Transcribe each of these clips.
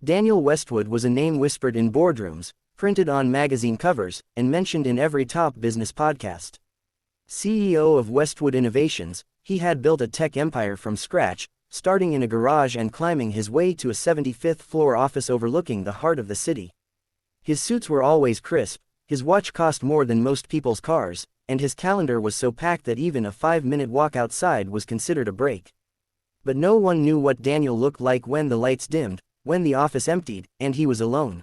Daniel Westwood was a name whispered in boardrooms, printed on magazine covers, and mentioned in every top business podcast. CEO of Westwood Innovations, he had built a tech empire from scratch, starting in a garage and climbing his way to a 75th-floor office overlooking the heart of the city. His suits were always crisp, his watch cost more than most people's cars, and his calendar was so packed that even a 5-minute walk outside was considered a break. But no one knew what Daniel looked like when the lights dimmed, when the office emptied, and he was alone.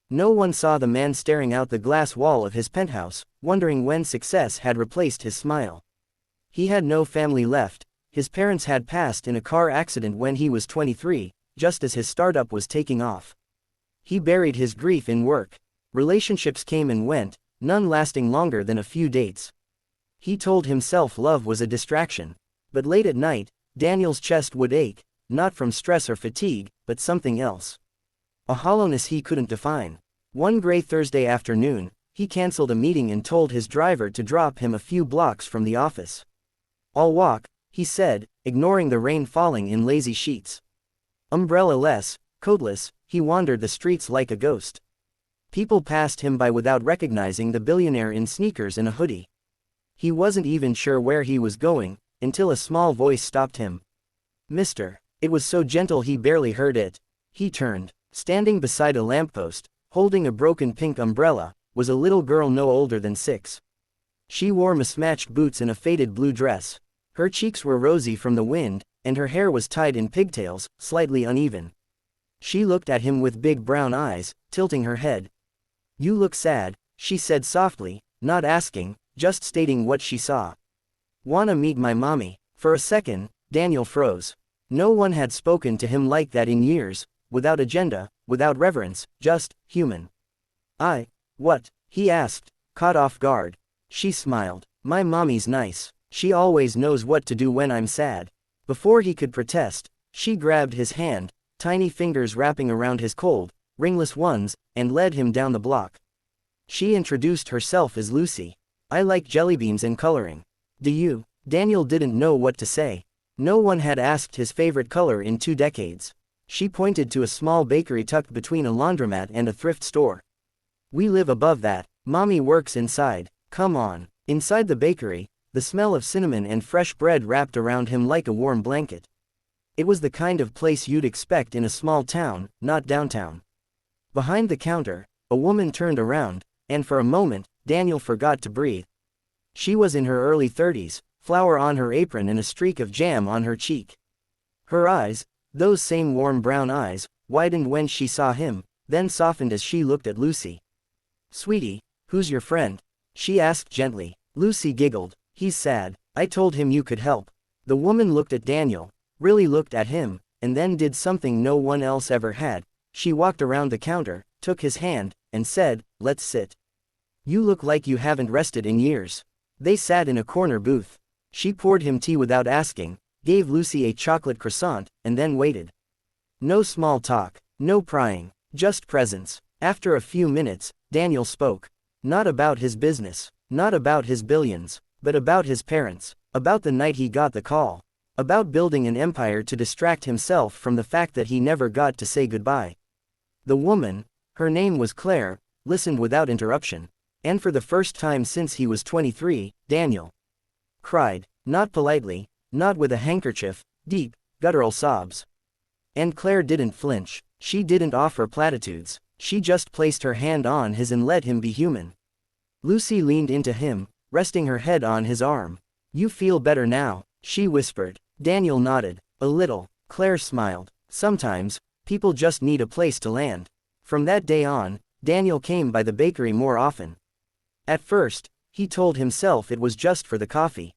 No one saw the man staring out the glass wall of his penthouse, wondering when success had replaced his smile. He had no family left. His parents had passed in a car accident when he was 23, just as his startup was taking off. He buried his grief in work. Relationships came and went, none lasting longer than a few dates. He told himself love was a distraction. But late at night, Daniel's chest would ache, not from stress or fatigue, but something else. A hollowness he couldn't define. One gray Thursday afternoon, he canceled a meeting and told his driver to drop him a few blocks from the office. "I'll walk," he said, ignoring the rain falling in lazy sheets. Umbrella-less, coatless, he wandered the streets like a ghost. People passed him by without recognizing the billionaire in sneakers and a hoodie. He wasn't even sure where he was going, until a small voice stopped him. "Mister." It was so gentle he barely heard it. He turned. Standing beside a lamppost, holding a broken pink umbrella, was a little girl no older than 6. She wore mismatched boots and a faded blue dress. Her cheeks were rosy from the wind, and her hair was tied in pigtails, slightly uneven. She looked at him with big brown eyes, tilting her head. "You look sad," she said softly, not asking, just stating what she saw. "Wanna meet my mommy?" For a second, Daniel froze. No one had spoken to him like that in years, without agenda, without reverence, just human. What?" he asked, caught off guard. She smiled. "My mommy's nice. She always knows what to do when I'm sad." Before he could protest, she grabbed his hand, tiny fingers wrapping around his cold, ringless ones, and led him down the block. She introduced herself as Lucy. "I like jellybeans and coloring." "Do you?" Daniel didn't know what to say. No one had asked his favorite color in 2 decades. She pointed to a small bakery tucked between a laundromat and a thrift store. "We live above that. Mommy works inside. Come on." Inside the bakery, the smell of cinnamon and fresh bread wrapped around him like a warm blanket. It was the kind of place you'd expect in a small town, not downtown. Behind the counter, a woman turned around, and for a moment, Daniel forgot to breathe. She was in her early 30s, flour on her apron and a streak of jam on her cheek. Her eyes, those same warm brown eyes, widened when she saw him, then softened as she looked at Lucy. "Sweetie, who's your friend?" she asked gently. Lucy giggled. "He's sad. I told him you could help." The woman looked at Daniel, really looked at him, and then did something no one else ever had. She walked around the counter, took his hand, and said, "Let's sit. You look like you haven't rested in years." They sat in a corner booth. She poured him tea without asking, gave Lucy a chocolate croissant, and then waited. No small talk, no prying, just presence. After a few minutes, Daniel spoke. Not about his business, not about his billions, but about his parents, about the night he got the call, about building an empire to distract himself from the fact that he never got to say goodbye. The woman, her name was Claire, listened without interruption. And for the first time since he was 23, Daniel cried, not politely, not with a handkerchief, deep, guttural sobs. And Claire didn't flinch. She didn't offer platitudes. She just placed her hand on his and let him be human. Lucy leaned into him, resting her head on his arm. "You feel better now?" she whispered. Daniel nodded. "A little." Claire smiled. "Sometimes, people just need a place to land." From that day on, Daniel came by the bakery more often. At first, he told himself it was just for the coffee.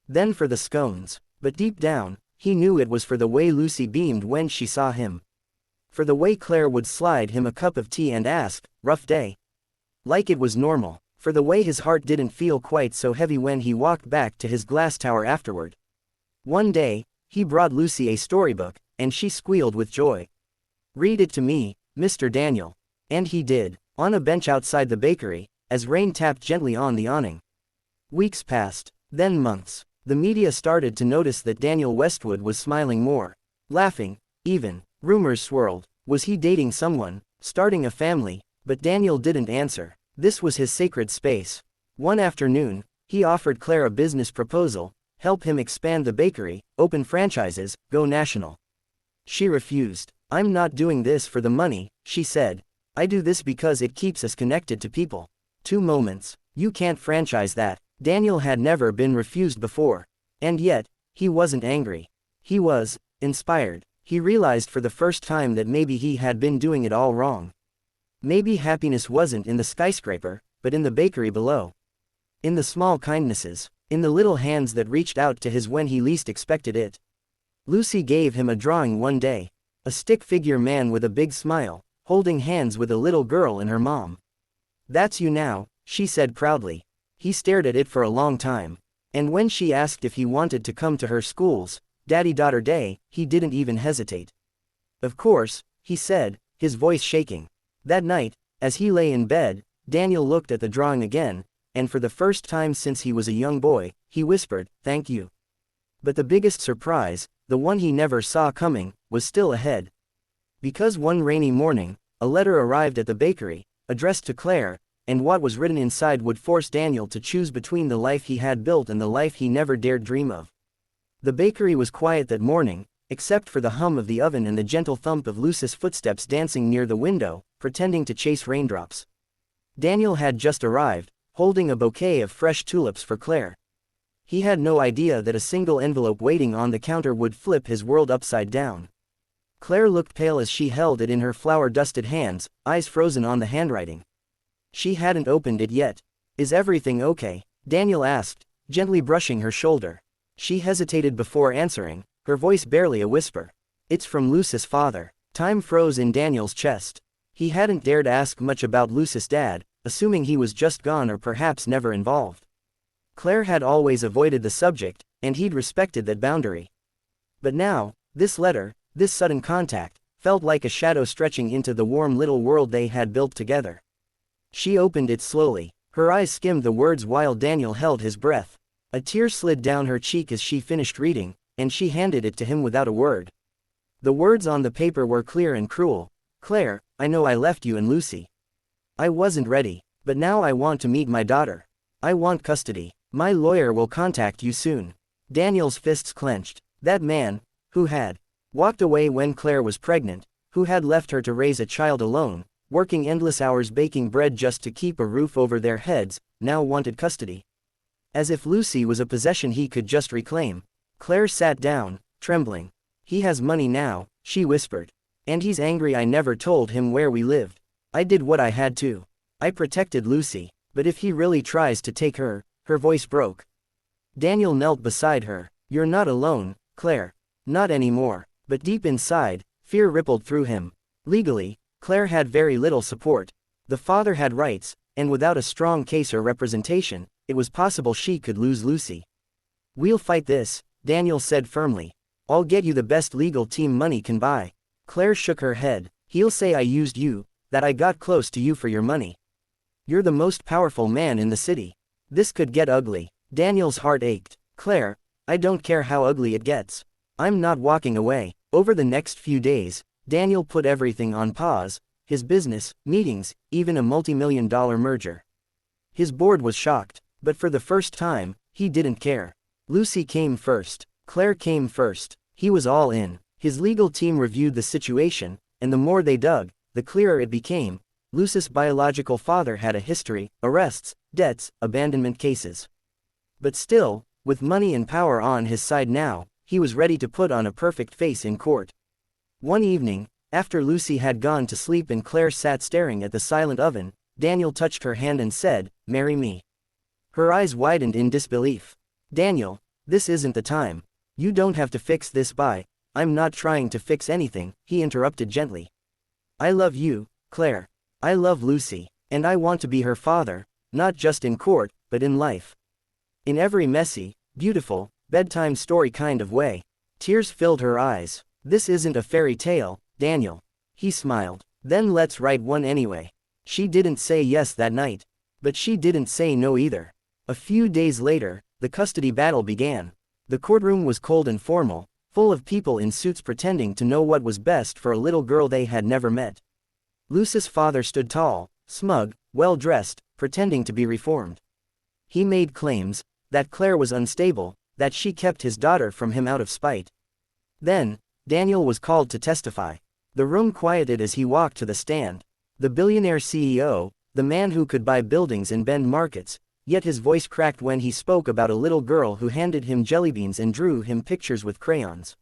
Then for the scones. But deep down, he knew it was for the way Lucy beamed when she saw him. For the way Claire would slide him a cup of tea and ask, "Rough day?" Like it was normal. For the way his heart didn't feel quite so heavy when he walked back to his glass tower afterward. One day, he brought Lucy a storybook, and she squealed with joy. "Read it to me, Mr. Daniel." And he did, on a bench outside the bakery, as rain tapped gently on the awning. Weeks passed, then months. The media started to notice that Daniel Westwood was smiling more. Laughing, even. Rumors swirled. Was he dating someone, starting a family? But Daniel didn't answer. This was his sacred space. One afternoon, he offered Claire a business proposal: help him expand the bakery, open franchises, go national. She refused. "I'm not doing this for the money," she said. "I do this because it keeps us connected to people." 2 moments. You can't franchise that. Daniel had never been refused before. And yet, he wasn't angry. He was inspired. He realized for the first time that maybe he had been doing it all wrong. Maybe happiness wasn't in the skyscraper, but in the bakery below. In the small kindnesses. In the little hands that reached out to his when he least expected it. Lucy gave him a drawing one day. A stick figure man with a big smile, holding hands with a little girl and her mom. "That's you now," she said proudly. He stared at it for a long time. And when she asked if he wanted to come to her school's Daddy-Daughter Day, he didn't even hesitate. "Of course," he said, his voice shaking. That night, as he lay in bed, Daniel looked at the drawing again, and for the first time since he was a young boy, he whispered, "Thank you." But the biggest surprise, the one he never saw coming, was still ahead. Because one rainy morning, a letter arrived at the bakery, addressed to Claire, and what was written inside would force Daniel to choose between the life he had built and the life he never dared dream of. The bakery was quiet that morning, except for the hum of the oven and the gentle thump of Lucy's footsteps dancing near the window, pretending to chase raindrops. Daniel had just arrived, holding a bouquet of fresh tulips for Claire. He had no idea that a single envelope waiting on the counter would flip his world upside down. Claire looked pale as she held it in her flour-dusted hands, eyes frozen on the handwriting. She hadn't opened it yet. "Is everything okay?" Daniel asked, gently brushing her shoulder. She hesitated before answering, her voice barely a whisper. "It's from Lucy's father." Time froze in Daniel's chest. He hadn't dared ask much about Lucy's dad, assuming he was just gone or perhaps never involved. Claire had always avoided the subject, and he'd respected that boundary. But now, this letter, this sudden contact, felt like a shadow stretching into the warm little world they had built together. She opened it slowly. Her eyes skimmed the words while Daniel held his breath. A tear slid down her cheek as she finished reading, and she handed it to him without a word. The words on the paper were clear and cruel. "Claire, I know I left you and Lucy. I wasn't ready, but now I want to meet my daughter. I want custody. My lawyer will contact you soon." Daniel's fists clenched. That man, who had walked away when Claire was pregnant, who had left her to raise a child alone, working endless hours baking bread just to keep a roof over their heads, now wanted custody. As if Lucy was a possession he could just reclaim. Claire sat down, trembling. "He has money now," she whispered. "And he's angry I never told him where we lived. I did what I had to. I protected Lucy, but if he really tries to take her," her voice broke. Daniel knelt beside her. "You're not alone, Claire. Not anymore." But deep inside, fear rippled through him. Legally, Claire had very little support. The father had rights, and without a strong case or representation, it was possible she could lose Lucy. "We'll fight this," Daniel said firmly. "I'll get you the best legal team money can buy." Claire shook her head. "He'll say I used you, that I got close to you for your money. You're the most powerful man in the city. This could get ugly." Daniel's heart ached. "Claire, I don't care how ugly it gets. I'm not walking away." Over the next few days, Daniel put everything on pause, his business, meetings, even a multi-million-dollar merger. His board was shocked, but for the first time, he didn't care. Lucy came first. Claire came first. He was all in. His legal team reviewed the situation, and the more they dug, the clearer it became. Lucy's biological father had a history: arrests, debts, abandonment cases. But still, with money and power on his side now, he was ready to put on a perfect face in court. One evening, after Lucy had gone to sleep and Claire sat staring at the silent oven, Daniel touched her hand and said, "Marry me." Her eyes widened in disbelief. "Daniel, this isn't the time. You don't have to fix this by." "I'm not trying to fix anything," he interrupted gently. "I love you, Claire. I love Lucy, and I want to be her father, not just in court, but in life. In every messy, beautiful, bedtime story kind of way." Tears filled her eyes. "This isn't a fairy tale, Daniel." He smiled. "Then let's write one anyway." She didn't say yes that night. But she didn't say no either. A few days later, the custody battle began. The courtroom was cold and formal, full of people in suits pretending to know what was best for a little girl they had never met. Lucy's father stood tall, smug, well-dressed, pretending to be reformed. He made claims that Claire was unstable, that she kept his daughter from him out of spite. Then, Daniel was called to testify. The room quieted as he walked to the stand. The billionaire CEO, the man who could buy buildings and bend markets, yet his voice cracked when he spoke about a little girl who handed him jellybeans and drew him pictures with crayons.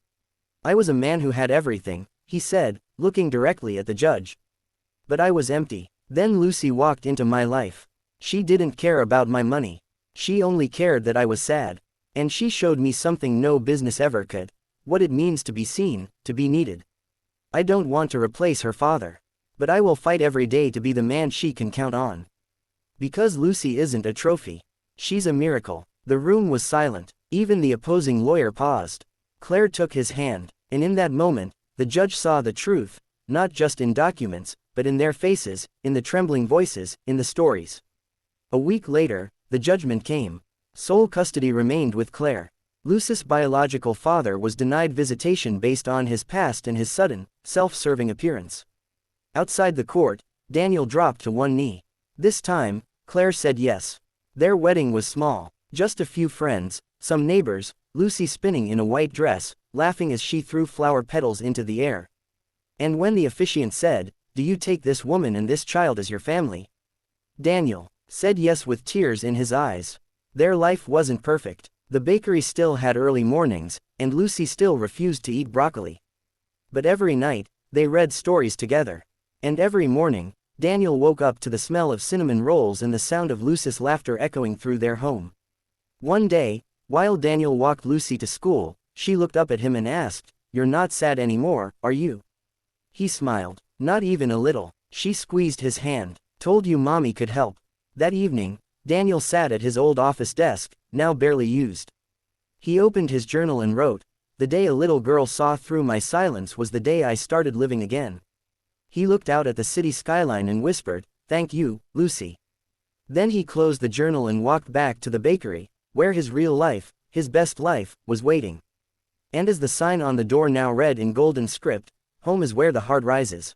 "I was a man who had everything," he said, looking directly at the judge. "But I was empty. Then Lucy walked into my life. She didn't care about my money. She only cared that I was sad. And she showed me something no business ever could. What it means to be seen, to be needed. I don't want to replace her father. But I will fight every day to be the man she can count on. Because Lucy isn't a trophy. She's a miracle." The room was silent. Even the opposing lawyer paused. Claire took his hand, and in that moment, the judge saw the truth, not just in documents, but in their faces, in the trembling voices, in the stories. A week later, the judgment came. Sole custody remained with Claire. Lucy's biological father was denied visitation based on his past and his sudden, self-serving appearance. Outside the court, Daniel dropped to one knee. This time, Claire said yes. Their wedding was small, just a few friends, some neighbors, Lucy spinning in a white dress, laughing as she threw flower petals into the air. And when the officiant said, "Do you take this woman and this child as your family?" Daniel said yes with tears in his eyes. Their life wasn't perfect. The bakery still had early mornings, and Lucy still refused to eat broccoli. But every night, they read stories together. And every morning, Daniel woke up to the smell of cinnamon rolls and the sound of Lucy's laughter echoing through their home. One day, while Daniel walked Lucy to school, she looked up at him and asked, "You're not sad anymore, are you?" He smiled. "Not even a little." She squeezed his hand. "Told you mommy could help." That evening, Daniel sat at his old office desk, now barely used. He opened his journal and wrote, "The day a little girl saw through my silence was the day I started living again." He looked out at the city skyline and whispered, "Thank you, Lucy." Then he closed the journal and walked back to the bakery, where his real life, his best life, was waiting. And as the sign on the door now read in golden script, "Home is where the heart rises."